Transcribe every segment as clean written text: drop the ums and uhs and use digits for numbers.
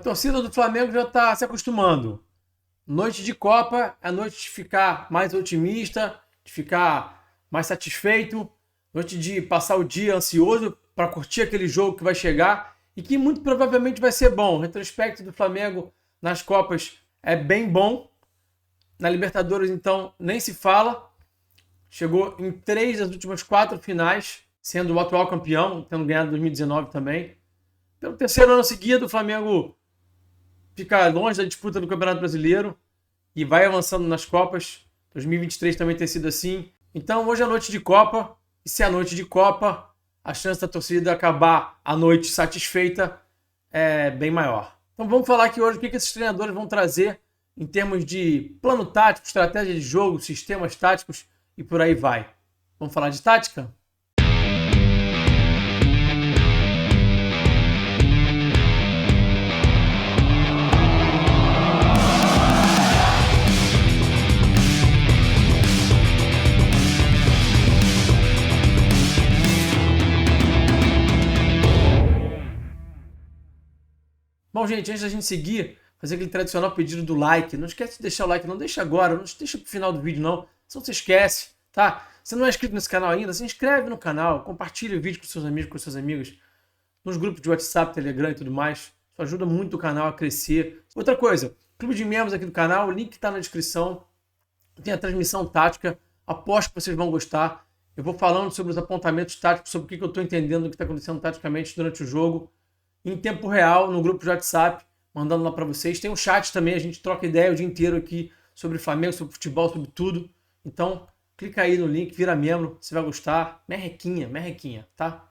torcida do Flamengo já está se acostumando. Noite de Copa é a noite de ficar mais otimista, de ficar mais satisfeito, noite de passar o dia ansioso para curtir aquele jogo que vai chegar e que muito provavelmente vai ser bom. O retrospecto do Flamengo nas Copas é bem bom. Na Libertadores, então, nem se fala. Chegou em 3 das últimas 4 finais, sendo o atual campeão, tendo ganhado em 2019 também. Pelo terceiro ano seguido, o Flamengo fica longe da disputa do Campeonato Brasileiro e vai avançando nas Copas. 2023 também tem sido assim. Então, hoje é a noite de Copa. E se é a noite de Copa, a chance da torcida acabar a noite satisfeita é bem maior. Então, vamos falar aqui hoje o que esses treinadores vão trazer em termos de plano tático, estratégia de jogo, sistemas táticos e por aí vai. Vamos falar de tática? Bom, gente, antes da gente seguir, fazer aquele tradicional pedido do like. Não esquece de deixar o like, não deixa agora, não deixa pro final do vídeo não, senão você esquece, tá? Se não é inscrito nesse canal ainda, se inscreve no canal, compartilha o vídeo com seus amigos, com suas amigas, nos grupos de WhatsApp, Telegram e tudo mais. Isso ajuda muito o canal a crescer. Outra coisa, clube de membros aqui do canal, o link está na descrição. Tem a transmissão tática, aposto que vocês vão gostar. Eu vou falando sobre os apontamentos táticos, sobre o que eu estou entendendo do que está acontecendo taticamente durante o jogo, em tempo real, no grupo de WhatsApp, mandando lá para vocês. Tem um chat também, a gente troca ideia o dia inteiro aqui sobre Flamengo, sobre futebol, sobre tudo. Então, clica aí no link, vira membro, você vai gostar. Merrequinha, tá?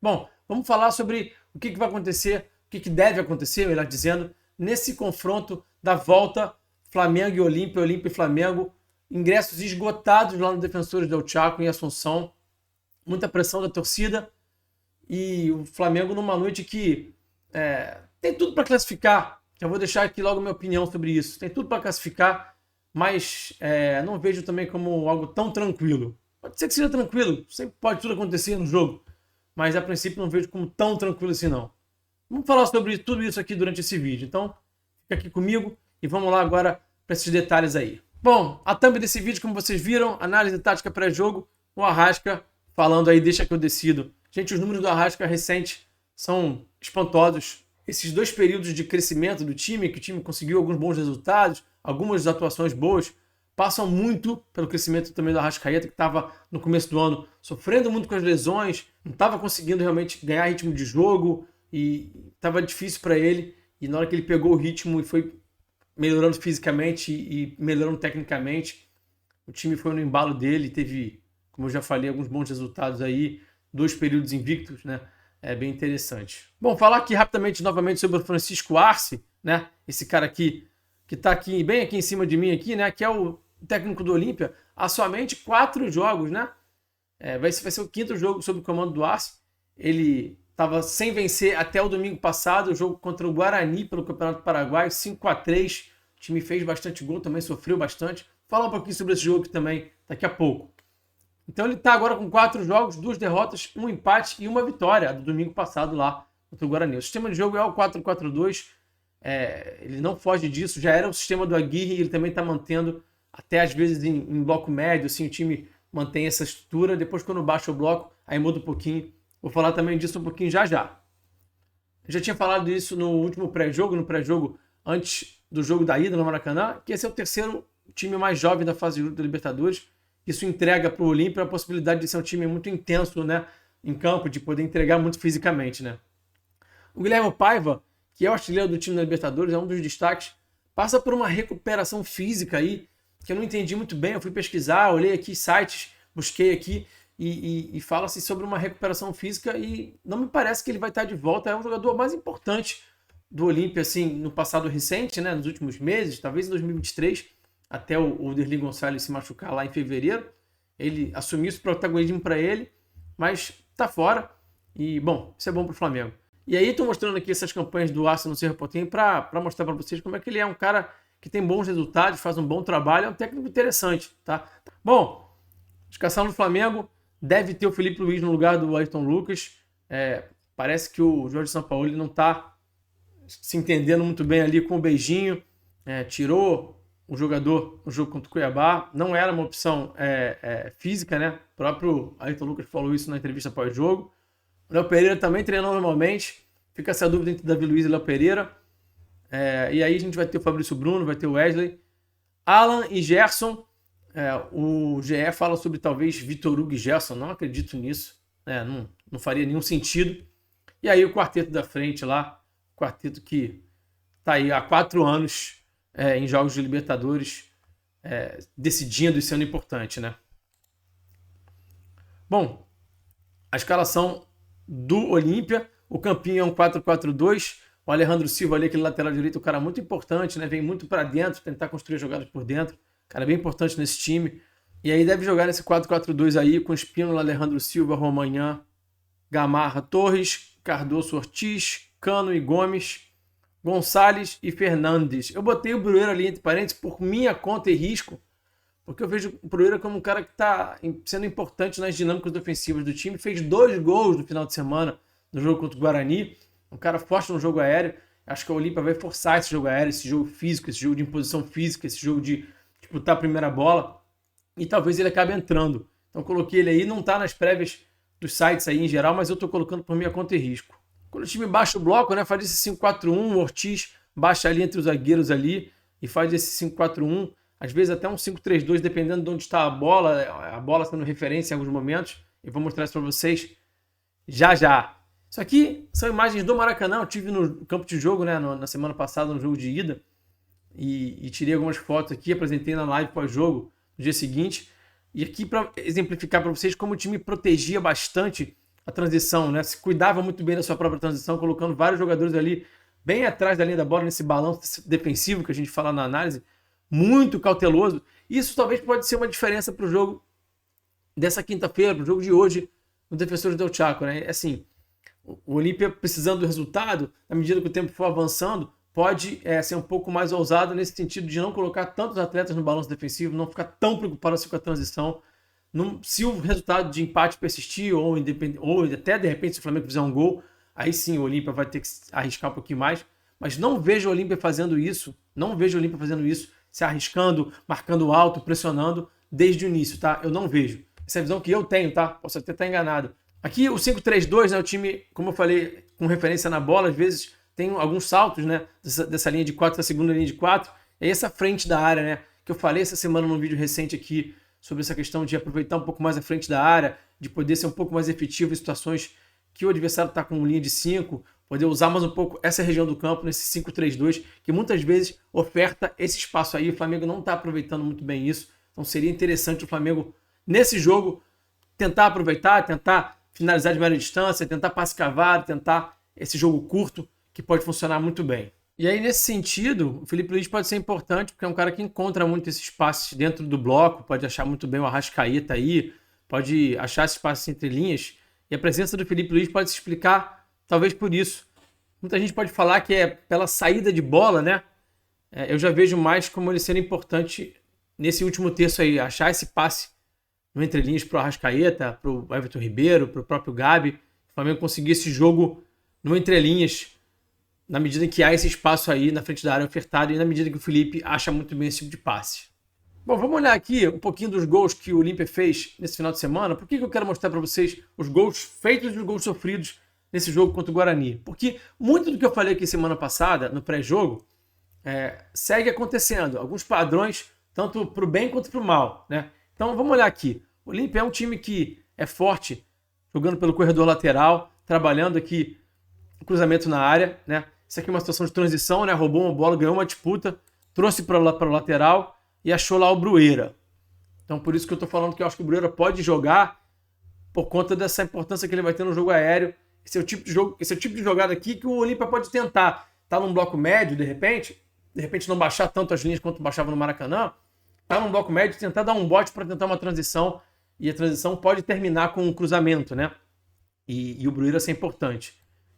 Bom, vamos falar sobre o que vai acontecer, o que deve acontecer, melhor dizendo, nesse confronto da volta Flamengo e Olímpia, Olímpia e Flamengo. Ingressos esgotados lá no Defensores del Chaco, em Assunção. Muita pressão da torcida. E o Flamengo numa noite que tem tudo para classificar. Eu vou deixar aqui logo a minha opinião sobre isso. Tem tudo para classificar, mas não vejo também como algo tão tranquilo. Pode ser que seja tranquilo, sempre pode tudo acontecer no jogo, mas a princípio não vejo como tão tranquilo assim não. Vamos falar sobre tudo isso aqui durante esse vídeo, então fica aqui comigo e vamos lá agora para esses detalhes aí. Bom, a thumb desse vídeo, como vocês viram, análise tática pré-jogo, o Arrasca falando aí, deixa que eu decido. Gente, os números do Arrasca recente são espantosos. Esses 2 períodos de crescimento do time, que o time conseguiu alguns bons resultados, algumas atuações boas, passam muito pelo crescimento também do Arrascaeta, que estava no começo do ano sofrendo muito com as lesões, não estava conseguindo realmente ganhar ritmo de jogo e estava difícil para ele. E na hora que ele pegou o ritmo e foi melhorando fisicamente e melhorando tecnicamente, o time foi no embalo dele, teve, como eu já falei, alguns bons resultados aí, 2 períodos invictos, né? É bem interessante. Bom, falar aqui rapidamente novamente sobre o Francisco Arce, né? Esse cara aqui, que está aqui, bem aqui em cima de mim, aqui, né? Que é o técnico do Olímpia, há somente 4 jogos, né? Vai ser o 5º jogo sob o comando do Arce. Ele estava sem vencer até o domingo passado, o jogo contra o Guarani pelo Campeonato Paraguai, 5-3. O time fez bastante gol, também sofreu bastante. Falar um pouquinho sobre esse jogo aqui também daqui a pouco. Então ele está agora com 4 jogos, 2 derrotas, 1 empate e 1 vitória do domingo passado lá contra o Guarani. O sistema de jogo é o 4-4-2, ele não foge disso, já era o sistema do Aguirre e ele também está mantendo, até às vezes em bloco médio, assim, o time mantém essa estrutura, depois quando baixa o bloco, aí muda um pouquinho. Vou falar também disso um pouquinho já. Eu já tinha falado isso no último pré-jogo, no pré-jogo antes do jogo da ida no Maracanã, que esse é o 3º time mais jovem da fase de grupo da Libertadores. Isso entrega para o Olímpia a possibilidade de ser um time muito intenso, né, em campo, de poder entregar muito fisicamente, né. O Guilherme Paiva, que é o artilheiro do time da Libertadores, é um dos destaques, passa por uma recuperação física aí, que eu não entendi muito bem. Eu fui pesquisar, olhei aqui sites, busquei aqui e fala-se sobre uma recuperação física e não me parece que ele vai estar de volta. É um jogador mais importante do Olímpia, assim, no passado recente, né, nos últimos meses, talvez em 2023, até o Derli Gonçalves se machucar lá em fevereiro. Ele assumiu esse protagonismo para ele, mas tá fora. E, bom, isso é bom para o Flamengo. E aí, estou mostrando aqui essas campanhas do Arce no Cerro Porteño para mostrar para vocês como é que ele é um cara que tem bons resultados, faz um bom trabalho, é um técnico interessante, tá? Bom, escalação do Flamengo deve ter o Felipe Luiz no lugar do Ayrton Lucas. Parece que o Jorge Sampaoli não está se entendendo muito bem ali com o Beijinho, tirou o jogador no jogo contra o Cuiabá, não era uma opção física, né? O próprio Ayrton Lucas falou isso na entrevista pós-jogo. O Léo Pereira também treinou normalmente, fica essa dúvida entre Davi Luiz e Léo Pereira. E aí a gente vai ter o Fabrício Bruno, vai ter o Wesley, Alan e Gerson. O GE fala sobre talvez Vitor Hugo e Gerson, não acredito nisso, não faria nenhum sentido. E aí o quarteto da frente lá, o quarteto que está aí há 4 anos em jogos de Libertadores, decidindo e sendo importante, né? Bom, a escalação do Olímpia, o campinho é um 4-4-2, o Alejandro Silva ali, aquele lateral direito, um cara muito importante, né? Vem muito para dentro, tentar construir jogadas por dentro, cara bem importante nesse time. E aí deve jogar nesse 4-4-2 aí, com Espínola, Alejandro Silva, Romanhã, Gamarra, Torres, Cardoso, Ortiz, Cano e Gomes, Gonçalves e Fernandes. Eu botei o Brueira ali entre parênteses por minha conta e risco, porque eu vejo o Brueira como um cara que está sendo importante nas dinâmicas ofensivas do time. Fez 2 gols no final de semana no jogo contra o Guarani. Um cara forte no jogo aéreo. Acho que a Olímpia vai forçar esse jogo aéreo, esse jogo físico, esse jogo de imposição física, esse jogo de disputar a primeira bola. E talvez ele acabe entrando. Então coloquei ele aí. Não está nas prévias dos sites aí em geral, mas eu estou colocando por minha conta e risco. Quando o time baixa o bloco, né, faz esse 5-4-1, o Ortiz baixa ali entre os zagueiros ali e faz esse 5-4-1. Às vezes até um 5-3-2, dependendo de onde está a bola sendo referência em alguns momentos. Eu vou mostrar isso para vocês já já. Isso aqui são imagens do Maracanã. Eu estive no campo de jogo, né, na semana passada, no jogo de ida. E tirei algumas fotos aqui, apresentei na live pós-jogo no dia seguinte. E aqui para exemplificar para vocês como o time protegia bastante a transição, né? Se cuidava muito bem da sua própria transição, colocando vários jogadores ali bem atrás da linha da bola, nesse balanço defensivo que a gente fala na análise. Muito cauteloso. Isso talvez pode ser uma diferença para o jogo dessa quinta-feira, para o jogo de hoje, no Defensores del Chaco, né? Assim, o Olímpia precisando do resultado, na medida que o tempo for avançando, pode ser um pouco mais ousado nesse sentido de não colocar tantos atletas no balanço defensivo, não ficar tão preocupado assim com a transição. Se o resultado de empate persistir, ou até de repente se o Flamengo fizer um gol, aí sim o Olímpia vai ter que arriscar um pouquinho mais. Mas não vejo o Olímpia fazendo isso, se arriscando, marcando alto, pressionando desde o início, tá? Eu não vejo. Essa é a visão que eu tenho, tá? Posso até estar enganado. Aqui o 5-3-2, né? O time, como eu falei, com referência na bola, às vezes tem alguns saltos, né? Dessa linha de 4 para a segunda linha de 4. E aí essa frente da área, né? Que eu falei essa semana num vídeo recente aqui sobre essa questão de aproveitar um pouco mais a frente da área, de poder ser um pouco mais efetivo em situações que o adversário está com linha de 5, poder usar mais um pouco essa região do campo nesse 5-3-2, que muitas vezes oferta esse espaço aí. O Flamengo não está aproveitando muito bem isso. Então seria interessante o Flamengo, nesse jogo, tentar aproveitar, tentar finalizar de média distância, tentar passe cavado, tentar esse jogo curto, que pode funcionar muito bem. E aí, nesse sentido, o Felipe Luiz pode ser importante, porque é um cara que encontra muito esses passes dentro do bloco, pode achar muito bem o Arrascaeta aí, pode achar esses passes entre linhas, e a presença do Felipe Luiz pode se explicar, talvez por isso. Muita gente pode falar que é pela saída de bola, né? Eu já vejo mais como ele sendo importante nesse último terço aí, achar esse passe no entre linhas para o Arrascaeta, para o Everton Ribeiro, para o próprio Gabi, o Flamengo conseguir esse jogo no entre linhas, na medida que há esse espaço aí na frente da área ofertada e na medida que o Felipe acha muito bem esse tipo de passe. Bom, vamos olhar aqui um pouquinho dos gols que o Olímpia fez nesse final de semana. Por que eu quero mostrar para vocês os gols feitos e os gols sofridos nesse jogo contra o Guarani? Porque muito do que eu falei aqui semana passada, no pré-jogo, segue acontecendo. Alguns padrões, tanto para o bem quanto para o mal, né? Então vamos olhar aqui. O Olímpia é um time que é forte, jogando pelo corredor lateral, trabalhando aqui o cruzamento na área, né? Isso aqui é uma situação de transição, né? Roubou uma bola, ganhou uma disputa, trouxe para o lateral e achou lá o Brueira. Então por isso que eu estou falando que eu acho que o Brueira pode jogar por conta dessa importância que ele vai ter no jogo aéreo. Esse é o tipo de jogo, esse é o tipo de jogada aqui que o Olímpia pode tentar. Tá num bloco médio, de repente não baixar tanto as linhas quanto baixava no Maracanã. Tá num bloco médio, tentar dar um bote para tentar uma transição. E a transição pode terminar com um cruzamento, né? E o Brueira ser importante.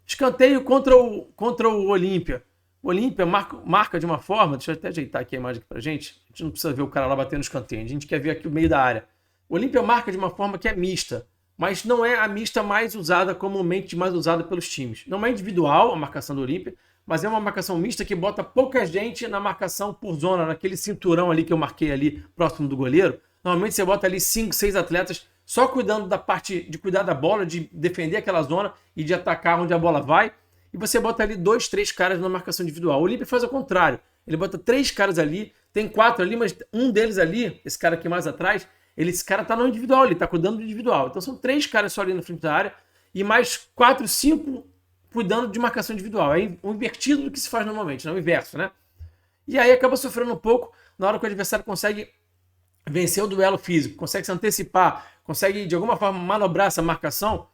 Escanteio contra o Olímpia. O Olímpia marca de uma forma... Deixa eu até ajeitar aqui a imagem pra gente. A gente não precisa ver o cara lá batendo no escanteio. A gente quer ver aqui o meio da área. O Olímpia marca de uma forma que é mista. Mas não é a mista mais usada, comumente mais usada pelos times. Não é individual a marcação do Olímpia, mas é uma marcação mista que bota pouca gente na marcação por zona, naquele cinturão ali que eu marquei ali próximo do goleiro. Normalmente você bota ali 5, 6 atletas só cuidando da parte de cuidar da bola, de defender aquela zona e de atacar onde a bola vai. E você bota ali 2, 3 caras na marcação individual. O Olímpia faz o contrário. Ele bota 3 caras ali, tem 4 ali, mas um deles ali, esse cara aqui mais atrás, esse cara tá no individual, ele tá cuidando do individual. Então são 3 caras só ali na frente da área e mais 4, 5 cuidando de marcação individual. É o invertido do que se faz normalmente, não é o inverso, né? E aí acaba sofrendo um pouco na hora que o adversário consegue vencer o duelo físico, consegue se antecipar, consegue de alguma forma manobrar essa marcação.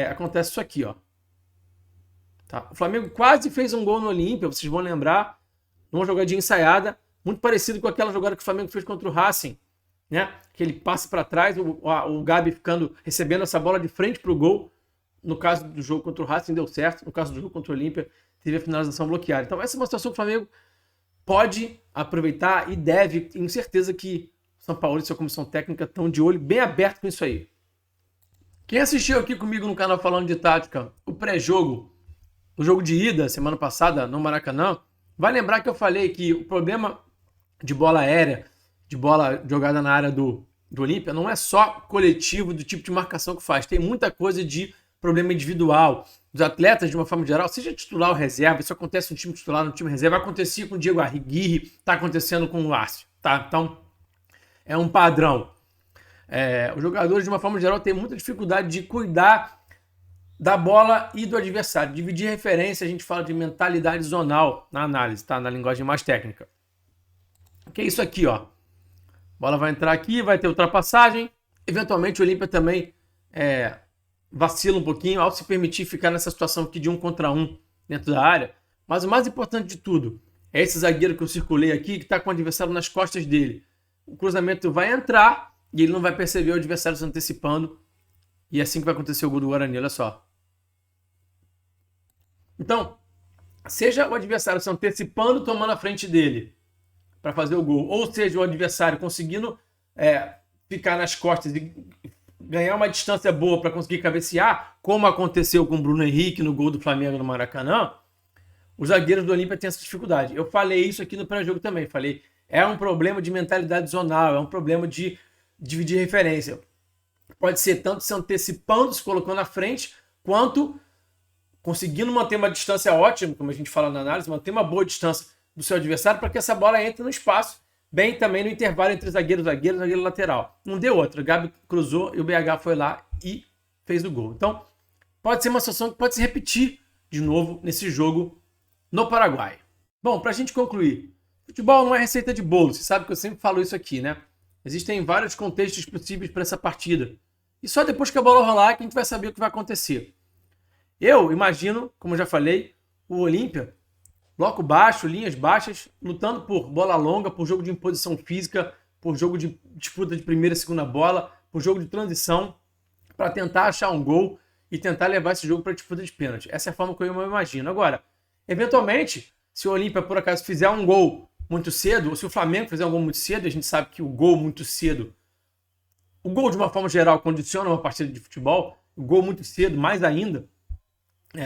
Acontece isso aqui, ó. Tá? O Flamengo quase fez um gol no Olímpia, vocês vão lembrar, numa jogadinha ensaiada, muito parecido com aquela jogada que o Flamengo fez contra o Racing, né? Que ele passa para trás, o Gabi recebendo essa bola de frente para o gol. No caso do jogo contra o Racing deu certo, no caso do jogo contra o Olímpia teve a finalização bloqueada. Então essa é uma situação que o Flamengo pode aproveitar e deve, tenho certeza que o São Paulo e sua comissão técnica estão de olho bem aberto com isso aí. Quem assistiu aqui comigo no canal falando de tática, o pré-jogo, o jogo de ida, semana passada, no Maracanã, vai lembrar que eu falei que o problema de bola aérea, de bola jogada na área do Olímpia, não é só coletivo do tipo de marcação que faz. Tem muita coisa de problema individual. Os atletas, de uma forma geral, seja titular ou reserva, isso acontece no time titular, no time reserva, acontecia com o Diego Aguirre, está acontecendo com o Lárcio. Tá? Então, é um padrão. Os jogadores, de uma forma geral, têm muita dificuldade de cuidar da bola e do adversário. Dividir referência, a gente fala de mentalidade zonal na análise, tá? Na linguagem mais técnica. Que é isso aqui, ó. A bola vai entrar aqui, vai ter ultrapassagem. Eventualmente o Olímpia também vacila um pouquinho ao se permitir ficar nessa situação aqui de 1 contra 1 dentro da área. Mas o mais importante de tudo é esse zagueiro que eu circulei aqui, que está com o adversário nas costas dele. O cruzamento vai entrar e ele não vai perceber o adversário se antecipando. E é assim que vai acontecer o gol do Guarani, olha só. Então, seja o adversário se antecipando, tomando a frente dele para fazer o gol, ou seja, o adversário conseguindo ficar nas costas e ganhar uma distância boa para conseguir cabecear, como aconteceu com o Bruno Henrique no gol do Flamengo no Maracanã, os zagueiros do Olímpia têm essa dificuldade. Eu falei isso aqui no pré-jogo também, falei, é um problema de mentalidade zonal, é um problema de dividir referência. Pode ser tanto se antecipando, se colocando na frente, quanto conseguindo manter uma distância ótima, como a gente fala na análise, manter uma boa distância do seu adversário para que essa bola entre no espaço, bem também no intervalo entre zagueiro lateral. Não deu outra. O Gabi cruzou e o BH foi lá e fez o gol. Então, pode ser uma situação que pode se repetir de novo nesse jogo no Paraguai. Bom, para a gente concluir, futebol não é receita de bolo. Você sabe que eu sempre falo isso aqui, né? Existem vários contextos possíveis para essa partida. E só depois que a bola rolar que a gente vai saber o que vai acontecer. Eu imagino, como eu já falei, o Olímpia, bloco baixo, linhas baixas, lutando por bola longa, por jogo de imposição física, por jogo de disputa de primeira e segunda bola, por jogo de transição, para tentar achar um gol e tentar levar esse jogo para a disputa de pênalti. Essa é a forma que eu imagino. Agora, eventualmente, se o Olímpia, por acaso, fizer um gol muito cedo, ou se o Flamengo fizer um gol muito cedo, a gente sabe que o gol muito cedo, o gol de uma forma geral condiciona uma partida de futebol, o gol muito cedo, mais ainda.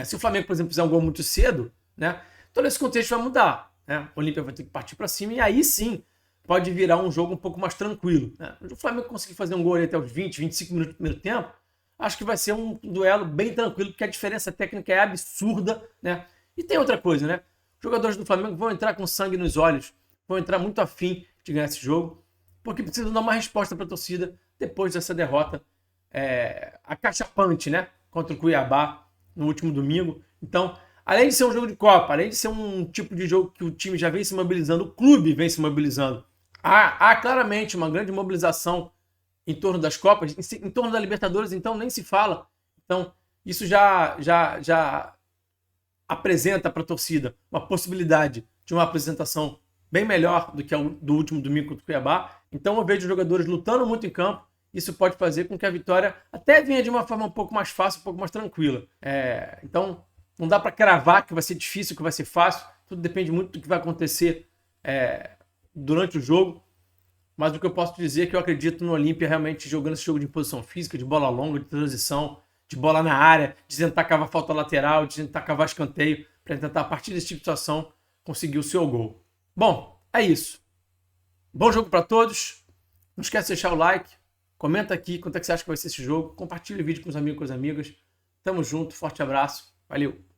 Se o Flamengo, por exemplo, fizer um gol muito cedo, né, todo esse contexto vai mudar. Né? O Olímpia vai ter que partir para cima e aí sim pode virar um jogo um pouco mais tranquilo. Né? Se o Flamengo conseguir fazer um gol ali até os 20, 25 minutos do primeiro tempo, acho que vai ser um duelo bem tranquilo, porque a diferença técnica é absurda. Né? E tem outra coisa, né? Os jogadores do Flamengo vão entrar com sangue nos olhos, vão entrar muito afim de ganhar esse jogo, porque precisam dar uma resposta para a torcida depois dessa derrota acachapante, né? Contra o Cuiabá no último domingo. Então, além de ser um jogo de Copa, além de ser um tipo de jogo que o time já vem se mobilizando, o clube vem se mobilizando, há claramente uma grande mobilização em torno das Copas, em torno da Libertadores, então nem se fala. Então, isso já apresenta para a torcida uma possibilidade de uma apresentação bem melhor do que a do último domingo contra o Cuiabá. Então, eu vejo os jogadores lutando muito em campo. Isso pode fazer com que a vitória até venha de uma forma um pouco mais fácil, um pouco mais tranquila. Então, não dá para cravar que vai ser difícil, que vai ser fácil. Tudo depende muito do que vai acontecer durante o jogo. Mas o que eu posso dizer é que eu acredito no Olímpia realmente jogando esse jogo de imposição física, de bola longa, de transição, de bola na área, de tentar cavar falta lateral, de tentar cavar escanteio, para tentar, a partir desse tipo de situação, conseguir o seu gol. Bom, é isso. Bom jogo para todos. Não esquece de deixar o like. Comenta aqui quanto é que você acha que vai ser esse jogo. Compartilha o vídeo com os amigos e com as amigas. Tamo junto. Forte abraço. Valeu.